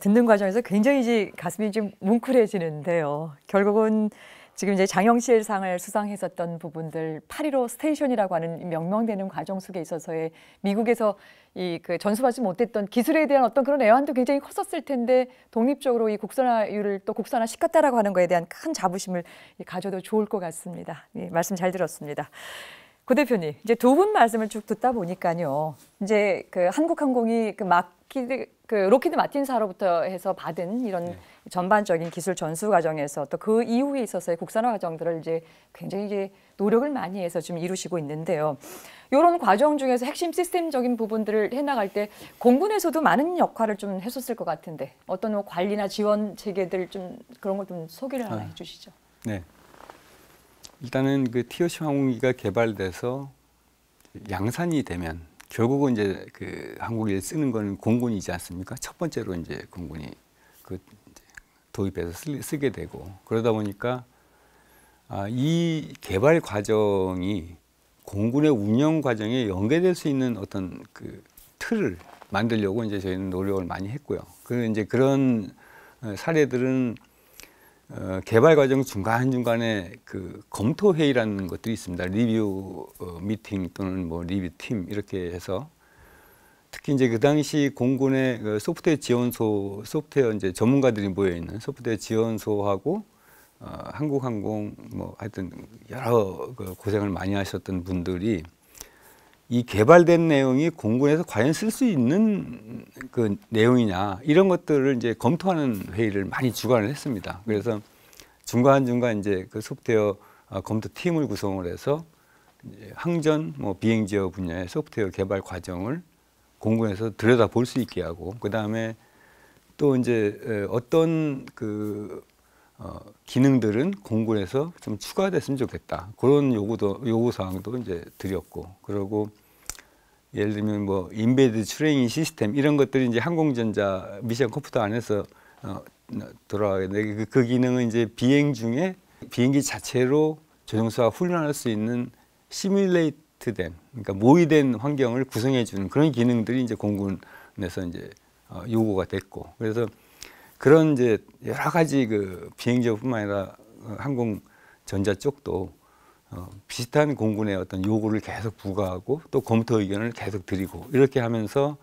듣는 과정에서 굉장히 이제 가슴이 좀 뭉클해지는데요. 결국은 지금 이제 장영실상을 수상했었던 부분들 8.15 스테이션이라고 하는 명명되는 과정 속에 있어서의 미국에서 이 그 전수받지 못했던 기술에 대한 어떤 그런 애환도 굉장히 컸었을 텐데 독립적으로 이 국산화율을 또 국산화 시켰다라고 하는 거에 대한 큰 자부심을 가져도 좋을 것 같습니다. 예, 말씀 잘 들었습니다. 고 대표님, 이제 두 분 말씀을 쭉 듣다 보니까요. 이제 그 한국항공이 로키드 마틴사로부터 해서 받은 이런 전반적인 기술 전수 과정에서 또 그 이후에 있어서의 국산화 과정들을 이제 굉장히 이제 노력을 많이 해서 좀 이루시고 있는데요. 이런 과정 중에서 핵심 시스템적인 부분들을 해나갈 때 공군에서도 많은 역할을 좀 했었을 것 같은데 어떤 뭐 관리나 지원 체계들 좀 그런 걸 좀 소개를 하나 해주시죠. 네. 일단은 그 TOC 항공기가 개발돼서 양산이 되면 결국은 이제 그 항공기를 쓰는 거는 공군이지 않습니까? 첫 번째로 이제 공군이 그 도입해서 쓰게 되고 그러다 보니까 이 개발 과정이 공군의 운영 과정에 연계될 수 있는 어떤 그 틀을 만들려고 이제 저희는 노력을 많이 했고요. 그 이제 그런 사례들은 개발 과정 중간중간에 그 검토 회의라는 것들이 있습니다. 리뷰 미팅 또는 뭐 리뷰 팀 이렇게 해서 특히 이제 그 당시 공군의 그 소프트웨어 지원소, 소프트웨어 이제 전문가들이 모여 있는 소프트웨어 지원소하고 한국항공 뭐 하여튼 여러 그 고생을 많이 하셨던 분들이 이 개발된 내용이 공군에서 과연 쓸 수 있는 그 내용이냐 이런 것들을 이제 검토하는 회의를 많이 주관을 했습니다. 그래서 중간중간 이제 그 소프트웨어 검토 팀을 구성을 해서 이제 항전 뭐 비행지어 분야의 소프트웨어 개발 과정을 공군에서 들여다 볼 수 있게 하고 그 다음에 또 이제 어떤 그 기능들은 공군에서 좀 추가됐으면 좋겠다 그런 요구 사항도 이제 드렸고 그리고 예를 들면 뭐 인베드 트레이닝 시스템 이런 것들이 이제 항공전자 미션 컴퓨터 안에서 돌아가게 되는데 그 기능은 이제 비행 중에 비행기 자체로 조종사가 훈련할 수 있는 시뮬레이트된 그러니까 모의된 환경을 구성해 주는 그런 기능들이 이제 공군에서 이제 요구가 됐고 그래서 그런 이제 여러 가지 그 비행지뿐만 아니라 항공전자 쪽도 비슷한 공군의 어떤 요구를 계속 부과하고 또 검토 의견을 계속 드리고 이렇게 하면서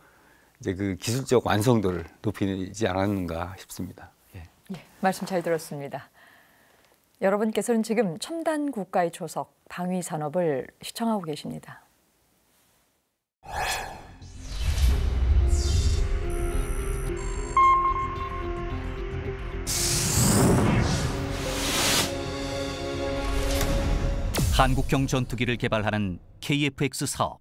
이제 그 기술적 완성도를 높이지 않았는가 싶습니다. 예. 예, 말씀 잘 들었습니다. 여러분께서는 지금 첨단 국가의 초석 방위 산업을 시청하고 계십니다. 한국형 전투기를 개발하는 KF-X 사업.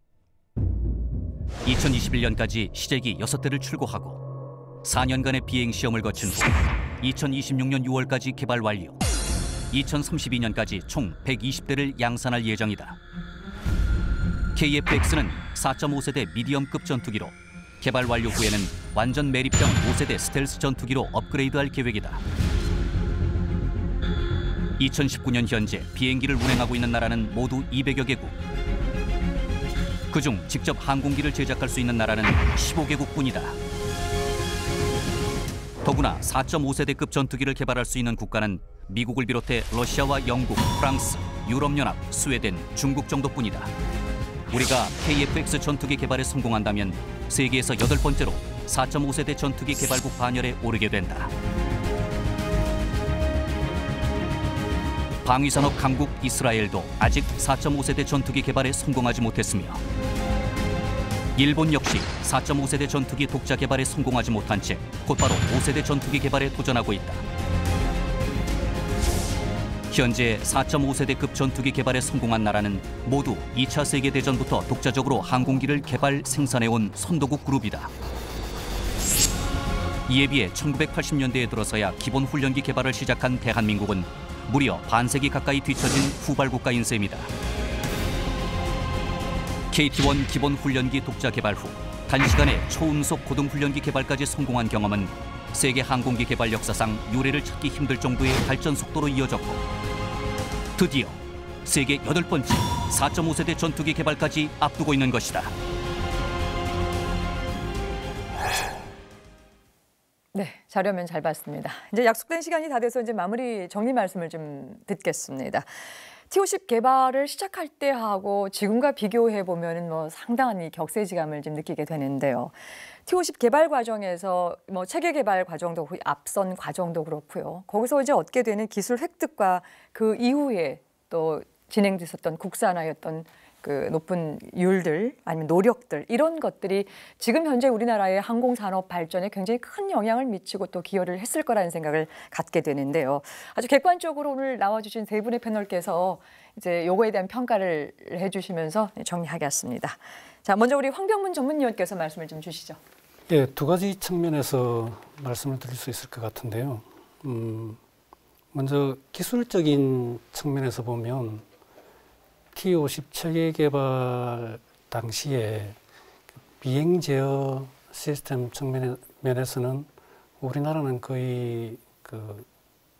2021년까지 시제기 6대를 출고하고 4년간의 비행 시험을 거친 후 2026년 6월까지 개발 완료. 2032년까지 총 120대를 양산할 예정이다. KF-X는 4.5세대 미디엄급 전투기로 개발 완료 후에는 완전 매립형 5세대 스텔스 전투기로 업그레이드할 계획이다. 2019년 현재 비행기를 운행하고 있는 나라는 모두 200여 개국. 그중 직접 항공기를 제작할 수 있는 나라는 15개국뿐이다. 더구나 4.5세대급 전투기를 개발할 수 있는 국가는 미국을 비롯해 러시아와 영국, 프랑스, 유럽연합, 스웨덴, 중국 정도뿐이다. 우리가 KF-X 전투기 개발에 성공한다면 세계에서 8번째로 4.5세대 전투기 개발국 반열에 오르게 된다. 방위산업 강국 이스라엘도 아직 4.5세대 전투기 개발에 성공하지 못했으며 일본 역시 4.5세대 전투기 독자 개발에 성공하지 못한 채 곧바로 5세대 전투기 개발에 도전하고 있다. 현재 4.5세대급 전투기 개발에 성공한 나라는 모두 2차 세계대전부터 독자적으로 항공기를 개발, 생산해온 선도국 그룹이다. 이에 비해 1980년대에 들어서야 기본 훈련기 개발을 시작한 대한민국은 무려 반세기 가까이 뒤처진 후발 국가인 셈이다. KT-1 기본 훈련기 독자 개발 후 단시간에 초음속 고등훈련기 개발까지 성공한 경험은 세계 항공기 개발 역사상 유례를 찾기 힘들 정도의 발전 속도로 이어졌고 드디어 세계 8번째 4.5세대 전투기 개발까지 앞두고 있는 것이다. 네, 자료면 잘 봤습니다. 이제 약속된 시간이 다 돼서 이제 마무리 정리 말씀을 좀 듣겠습니다. T-50 개발을 시작할 때하고 지금과 비교해 보면은 뭐 상당한 이 격세지감을 좀 느끼게 되는데요. T-50 개발 과정에서 뭐 체계 개발 과정도 앞선 과정도 그렇고요. 거기서 이제 얻게 되는 기술 획득과 그 이후에 또 진행됐었던 국산화였던 그 높은 율들 아니면 노력들 이런 것들이 지금 현재 우리나라의 항공산업 발전에 굉장히 큰 영향을 미치고 또 기여를 했을 거라는 생각을 갖게 되는데요. 아주 객관적으로 오늘 나와주신 세 분의 패널께서 이제 요거에 대한 평가를 해주시면서 정리하겠습니다. 자, 먼저 우리 황병문 전문위원께서 말씀을 좀 주시죠. 예, 두 가지 측면에서 말씀을 드릴 수 있을 것 같은데요. 먼저 기술적인 측면에서 보면 T-50 체계 개발 당시에 비행 제어 시스템 측면에서는 우리나라는 거의 그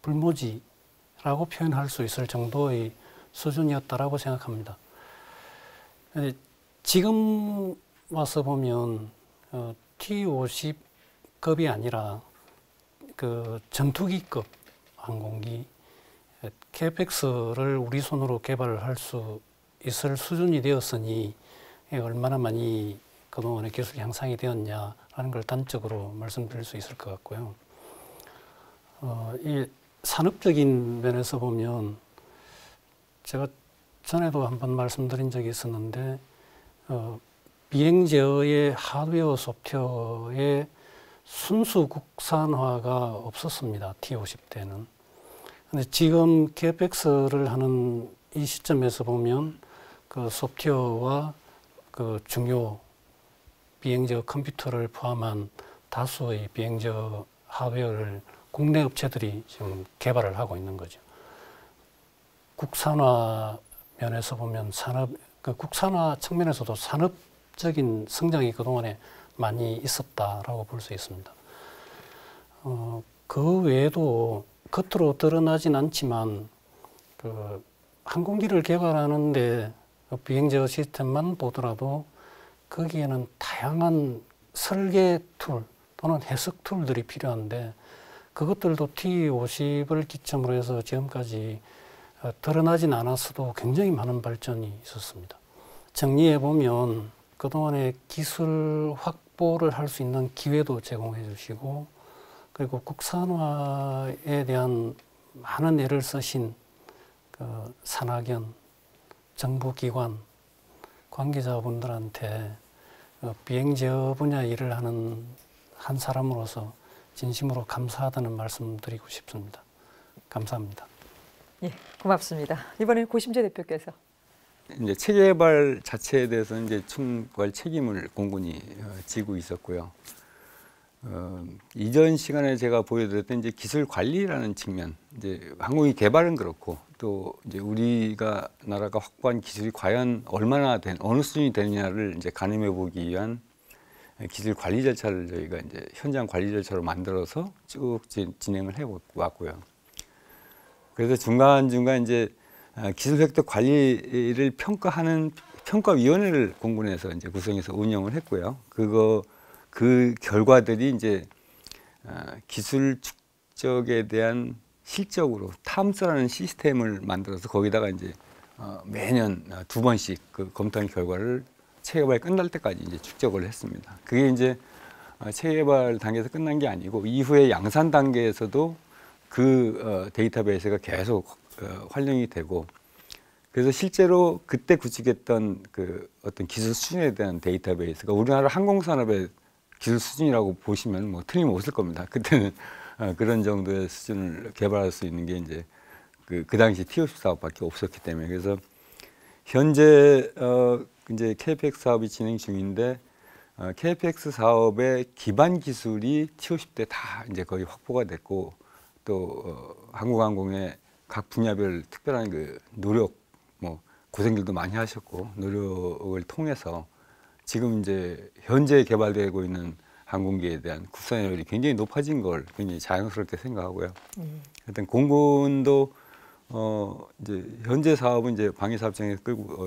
불모지라고 표현할 수 있을 정도의 수준이었다라고 생각합니다. 지금 와서 보면 T-50급이 아니라 그 전투기급 항공기 KF-X를 우리 손으로 개발할 수 있을 수준이 되었으니 얼마나 많이 그동안의 기술 향상이 되었냐라는 걸 단적으로 말씀드릴 수 있을 것 같고요. 이 산업적인 면에서 보면 제가 전에도 한번 말씀드린 적이 있었는데 비행 제어의 하드웨어, 소프트웨어의 순수 국산화가 없었습니다. T-50 때는. 근데 지금 KF-X를 하는 이 시점에서 보면 그 소프트웨어와 그 중요 비행제어 컴퓨터를 포함한 다수의 비행제어 하드웨어를 국내 업체들이 지금 개발을 하고 있는 거죠. 국산화 면에서 보면 그 국산화 측면에서도 산업적인 성장이 그동안에 많이 있었다라고 볼 수 있습니다. 그 외에도 겉으로 드러나진 않지만 그 항공기를 개발하는데 비행제어 시스템만 보더라도 거기에는 다양한 설계 툴 또는 해석 툴들이 필요한데 그것들도 T-50을 기점으로 해서 지금까지 드러나진 않았어도 굉장히 많은 발전이 있었습니다. 정리해 보면 그동안에 기술 확보를 할 수 있는 기회도 제공해 주시고 그리고 국산화에 대한 많은 애를 쓰신 그 산학연, 정부기관, 관계자분들한테 비행제어 분야 일을 하는 한 사람으로서 진심으로 감사하다는 말씀 드리고 싶습니다. 감사합니다. 예, 고맙습니다. 이번엔 고심재 대표께서. 이제 체계 개발 자체에 대해서 이제 총괄 책임을 공군이 지고 있었고요. 이전 시간에 제가 보여드렸던 이제 기술 관리라는 측면, 이제 항공기 개발은 그렇고 또 이제 우리가 나라가 확보한 기술이 과연 얼마나 어느 수준이 되느냐를 이제 가늠해 보기 위한 기술 관리 절차를 저희가 이제 현장 관리 절차로 만들어서 쭉 진행을 해 왔고요. 그래서 중간중간 이제 기술 획득 관리를 평가하는 평가위원회를 공군에서 이제 구성해서 운영을 했고요. 그 결과들이 이제 기술 축적에 대한 실적으로 탐스라는 시스템을 만들어서 거기다가 이제 매년 2번씩 그 검토한 결과를 체계개발 끝날 때까지 이제 축적을 했습니다. 그게 이제 체계개발 단계에서 끝난 게 아니고 이후에 양산 단계에서도 그 데이터베이스가 계속 활용이 되고, 그래서 실제로 그때 구축했던 그 어떤 기술 수준에 대한 데이터베이스가 우리나라 항공산업의 기술 수준이라고 보시면 뭐 틀림없을 겁니다. 그때는 그런 정도의 수준을 개발할 수 있는 게 이제 그 당시 T-50 사업밖에 없었기 때문에, 그래서 현재 이제 KPX 사업이 진행 중인데 KPX 사업의 기반 기술이 T-50 때 다 이제 거의 확보가 됐고, 또 한국항공의 각 분야별 특별한 그 노력, 뭐 고생들도 많이 하셨고 노력을 통해서 지금 이제 현재 개발되고 있는 항공기에 대한 국산화율이 굉장히 높아진 걸 굉장히 자연스럽게 생각하고요. 하여튼 공군도 이제 현재 사업은 이제 방위사업청에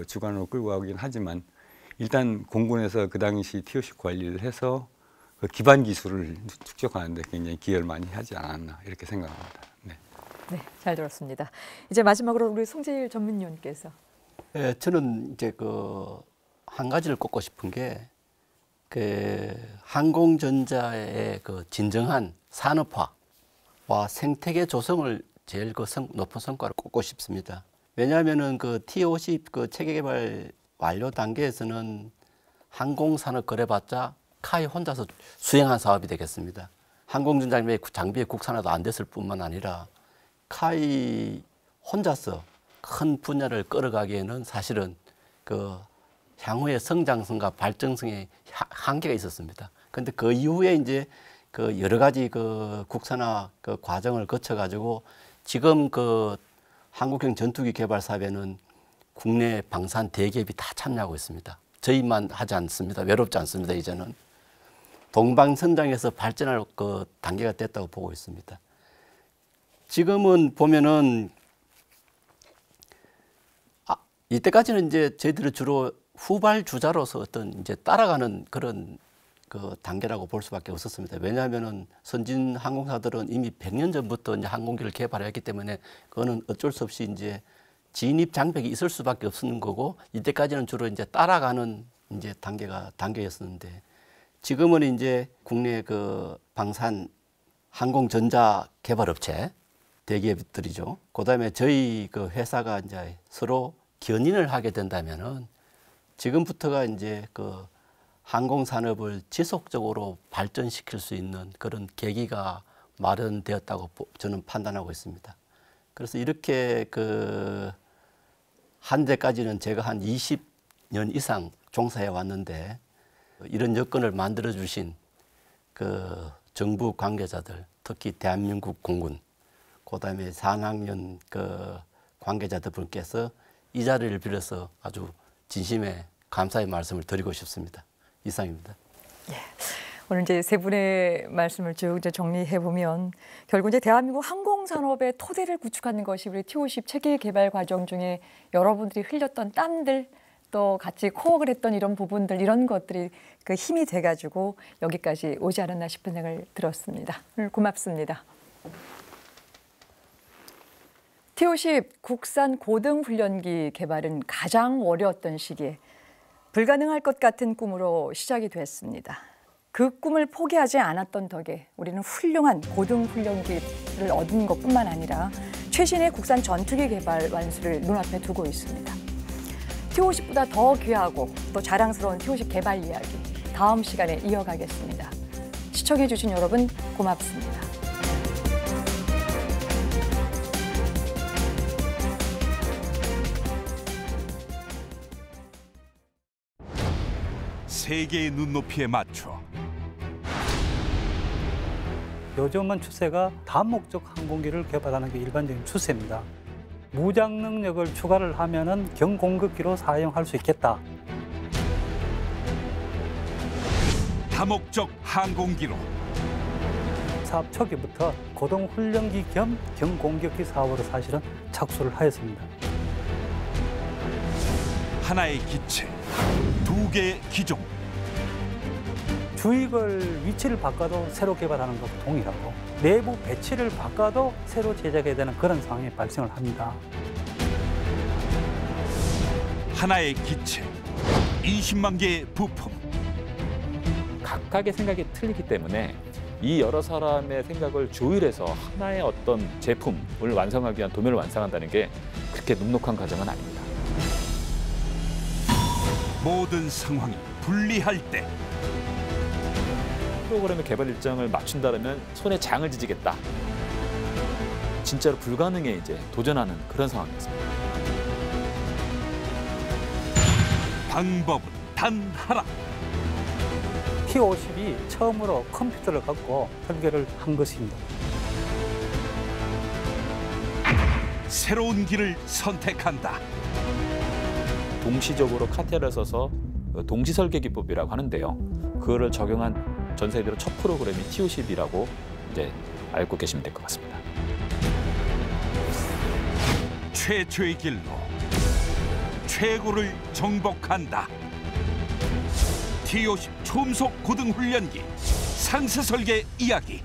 주관으로 끌고 가긴 하지만 일단 공군에서 그 당시 T-50 관리를 해서 그 기반 기술을 축적하는데 굉장히 기여를 많이 하지 않았나 이렇게 생각합니다. 네. 네, 잘 들었습니다. 이제 마지막으로 우리 송재일 전문위원께서. 네, 저는 이제 한 가지를 꼽고 싶은 게 항공전자의 그 진정한 산업화와 생태계 조성을 제일 높은 성과를 꼽고 싶습니다. 왜냐하면은 T-50 체계 개발 완료 단계에서는 항공산업 그래봤자 카이 혼자서 수행한 사업이 되겠습니다. 항공전자 장비의 국산화도 안 됐을 뿐만 아니라 카이 혼자서 큰 분야를 끌어가기에는 사실은 향후의 성장성과 발전성에 한계가 있었습니다. 그런데 그 이후에 이제 여러 가지 국산화 과정을 거쳐가지고 지금 한국형 전투기 개발 사업에는 국내 방산 대기업이 다 참여하고 있습니다. 저희만 하지 않습니다. 외롭지 않습니다. 이제는 동방선장에서 발전할 단계가 됐다고 보고 있습니다. 지금은 보면은 이때까지는 이제 저희들은 주로 후발주자로서 어떤 이제 따라가는 그런 단계라고 볼 수밖에 없었습니다. 왜냐하면은 선진 항공사들은 이미 100년 전부터 이제 항공기를 개발했기 때문에 그거는 어쩔 수 없이 이제 진입 장벽이 있을 수밖에 없는 거고, 이때까지는 주로 이제 따라가는 이제 단계였었는데, 지금은 이제 국내 방산 항공전자 개발업체 대기업들이죠. 그다음에 저희 회사가 이제 서로 견인을 하게 된다면은 지금부터가 이제 항공산업을 지속적으로 발전시킬 수 있는 그런 계기가 마련되었다고 저는 판단하고 있습니다. 그래서 이렇게 한때까지는 제가 한 20년 이상 종사해 왔는데, 이런 여건을 만들어 주신 정부 관계자들, 특히 대한민국 공군, 그다음에 산학년 관계자들 분께서 이 자리를 빌어서 아주 진심의 감사의 말씀을 드리고 싶습니다. 이상입니다. 예. 오늘 이제 세 분의 말씀을 쭉 정리해 보면 결국 이제 대한민국 항공산업의 토대를 구축하는 것이 우리 T-50 체계 개발 과정 중에 여러분들이 흘렸던 땀들, 또 같이 코어를 했던 이런 부분들, 이런 것들이 힘이 돼가지고 여기까지 오지 않았나 싶은 생각을 들었습니다. 오늘 고맙습니다. T-50 국산 고등훈련기 개발은 가장 어려웠던 시기에 불가능할 것 같은 꿈으로 시작이 됐습니다. 그 꿈을 포기하지 않았던 덕에 우리는 훌륭한 고등훈련기를 얻은 것뿐만 아니라 최신의 국산 전투기 개발 완수를 눈앞에 두고 있습니다. T-50보다 더 귀하고 또 자랑스러운 T-50 개발 이야기, 다음 시간에 이어가겠습니다. 시청해주신 여러분 고맙습니다. 세계의 눈높이에 맞춰 요즘은 추세가 다목적 항공기를 개발하는 게 일반적인 추세입니다. 무장 능력을 추가를 하면은 경공격기로 사용할 수 있겠다. 다목적 항공기로 사업 초기부터 고동훈련기 겸 경공격기 사업으로 사실은 착수를 하였습니다. 하나의 기체, 두 개의 기종. 주익을 위치를 바꿔도 새로 개발하는 것과 동일하고 내부 배치를 바꿔도 새로 제작해야 되는 그런 상황이 발생을 합니다. 하나의 기체, 20만 개의 부품. 각각의 생각이 틀리기 때문에 이 여러 사람의 생각을 조율해서 하나의 어떤 제품을 완성하기 위한 도면을 완성한다는 게 그렇게 눅눅한 과정은 아닙니다. 모든 상황이 불리할 때 프로그램의 개발 일정을 맞춘다면 손에 장을 지지겠다. 진짜로 불가능에 이제 도전하는 그런 상황이었습니다. 방법은 단 하나. T-50이 처음으로 컴퓨터를 갖고 설계를 한 것입니다. 새로운 길을 선택한다. 동시적으로 카테를 써서 동시 설계 기법이라고 하는데요. 그거를 적용한 전 세계로 첫 프로그램이 T-50이라고 이제 알고 계시면 될 것 같습니다. 최초의 길로 최고를 정복한다. T-50 초음속 고등훈련기 상세 설계 이야기.